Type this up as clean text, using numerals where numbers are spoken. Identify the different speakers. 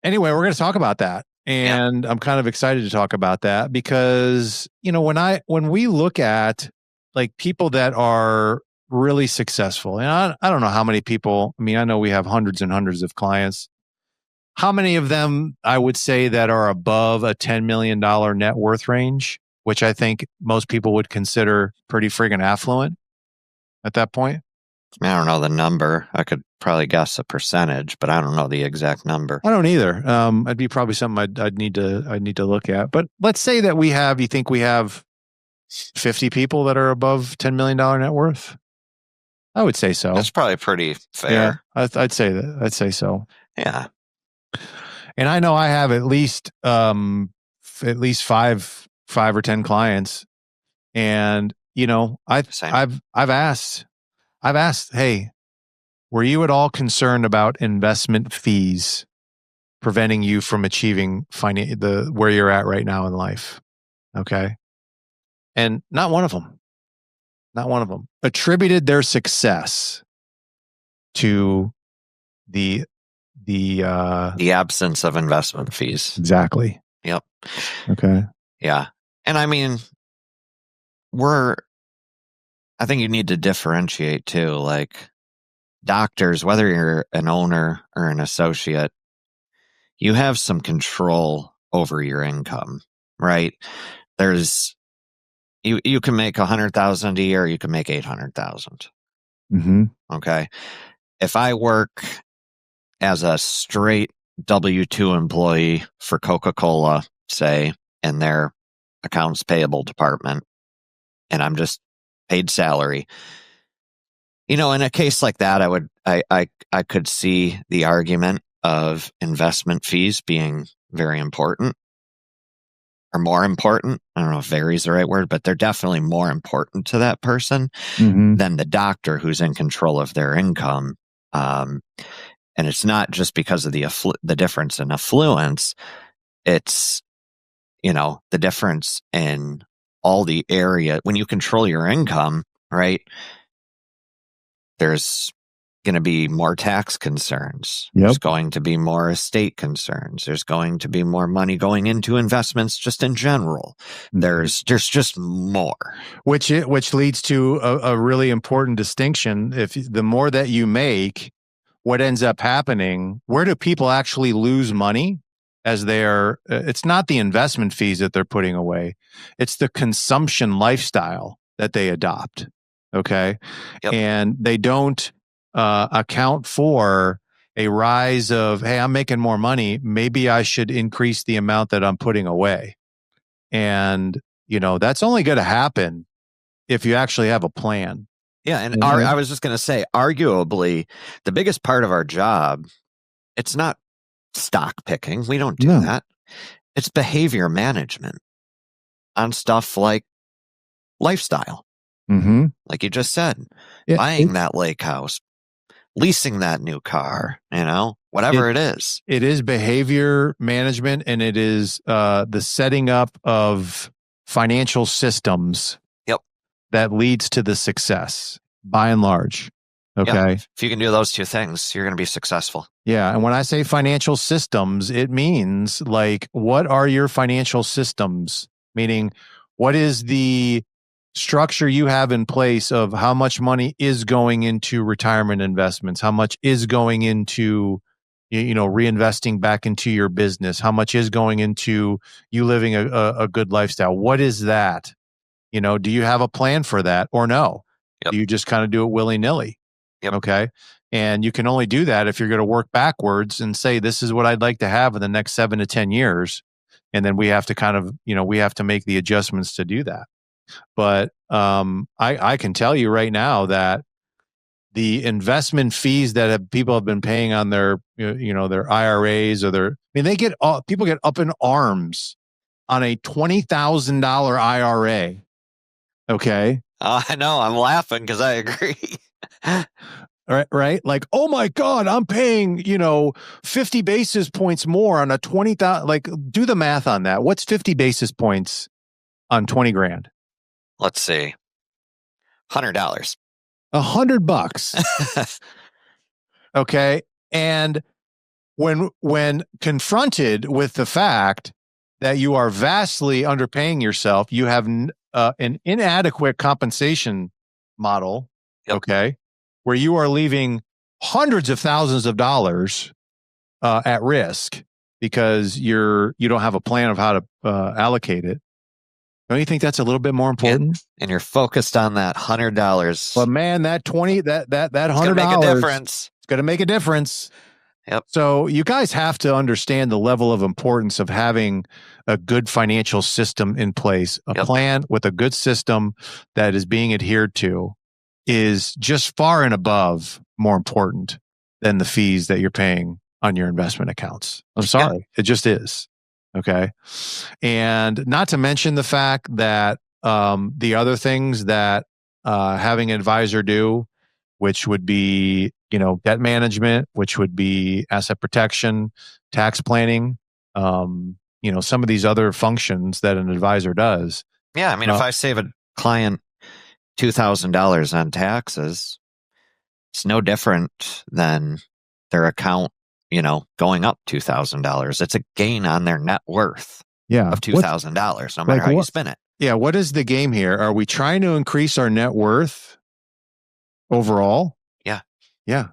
Speaker 1: Anyway, we're going to talk about that. And I'm kind of excited to talk about that because, when we look at like people that are really successful, and I don't know how many people, I know we have hundreds and hundreds of clients. How many of them I would say that are above a $10 million net worth range, which I think most people would consider pretty friggin' affluent at that point?
Speaker 2: I don't know the number. I could probably guess a percentage, but I don't know the exact number.
Speaker 1: I don't either. It'd be probably something I'd need to look at. But let's say that you think we have 50 people that are above $10 million net worth? I would say so.
Speaker 2: That's probably pretty fair.
Speaker 1: Yeah, I'd say that. I'd say so.
Speaker 2: Yeah.
Speaker 1: And I know I have at least five or 10 clients. And, I've asked, hey, were you at all concerned about investment fees preventing you from achieving where you're at right now in life? Okay. And not one of them attributed their success to the
Speaker 2: absence of investment fees.
Speaker 1: Exactly.
Speaker 2: Yep.
Speaker 1: Okay.
Speaker 2: Yeah. And I think you need to differentiate too. Like doctors, whether you're an owner or an associate, you have some control over your income, right? You can make $100,000 a year, you can make $800,000.
Speaker 1: Mm-hmm.
Speaker 2: Okay. If I work as a straight W-2 employee for Coca-Cola, say, in their accounts payable department, and I'm just paid salary, in a case like that, I could see the argument of investment fees being very important or more important. I don't know if very is the right word, but they're definitely more important to that person than the doctor who's in control of their income. And it's not just because of the difference in affluence. It's, the difference in all the area. When you control your income, right, there's going to be more tax concerns.
Speaker 1: Yep.
Speaker 2: There's going to be more estate concerns. There's going to be more money going into investments just in general. There's just more.
Speaker 1: Which leads to a really important distinction. If the more that you make, what ends up happening, where do people actually lose money as it's not the investment fees that they're putting away. It's the consumption lifestyle that they adopt. Okay.
Speaker 2: Yep.
Speaker 1: And they don't account for a rise of, hey, I'm making more money. Maybe I should increase the amount that I'm putting away. And, that's only going to happen if you actually have a plan.
Speaker 2: Yeah. And I was just going to say, arguably, the biggest part of our job, it's not stock picking. We don't do that. It's behavior management on stuff like lifestyle.
Speaker 1: Mm-hmm.
Speaker 2: Like you just said, buying that lake house, leasing that new car, whatever it is.
Speaker 1: It is behavior management, and it is the setting up of financial systems that leads to the success, by and large. Okay.
Speaker 2: Yeah. If you can do those two things, you're going to be successful.
Speaker 1: Yeah. And when I say financial systems, it means like, what are your financial systems? Meaning, what is the structure you have in place of how much money is going into retirement investments? How much is going into, reinvesting back into your business? How much is going into you living a good lifestyle? What is that? Do you have a plan for that or no?
Speaker 2: Yep.
Speaker 1: Do you just kind of do it willy-nilly?
Speaker 2: Yep.
Speaker 1: Okay. And you can only do that if you're going to work backwards and say, this is what I'd like to have in the next 7 to 10 years. And then we have to kind of, we have to make the adjustments to do that. But I can tell you right now that the investment fees that people have been paying on their, their IRAs or people get up in arms on a $20,000 IRA. Okay.
Speaker 2: I know. I'm laughing because I agree.
Speaker 1: Right. Like, oh my God, I'm paying, 50 basis points more on a 20,000. Like, do the math on that. What's 50 basis points on 20 grand?
Speaker 2: Let's see. $100.
Speaker 1: $100. Okay. And when confronted with the fact that you are vastly underpaying yourself, you have an inadequate compensation model,
Speaker 2: Yep.
Speaker 1: okay, where you are leaving hundreds of thousands of dollars at risk because you don't have a plan of how to allocate it. Don't you think that's a little bit more important?
Speaker 2: And you're focused on that $100.
Speaker 1: But man, that $100
Speaker 2: make a difference.
Speaker 1: It's going to make a difference.
Speaker 2: Yep.
Speaker 1: So you guys have to understand the level of importance of having a good financial system in place. A plan with a good system that is being adhered to is just far and above more important than the fees that you're paying on your investment accounts. I'm sorry. It just is. Okay. And not to mention the fact that the other things that having an advisor do, which would be, debt management, which would be asset protection, tax planning, some of these other functions that an advisor does.
Speaker 2: Yeah. I mean, if I save a client $2,000 on taxes, it's no different than their account, going up $2,000. It's a gain on their net worth of $2,000, no matter how you spin it.
Speaker 1: Yeah. What is the game here? Are we trying to increase our net worth overall?
Speaker 2: Yeah.
Speaker 1: Yeah.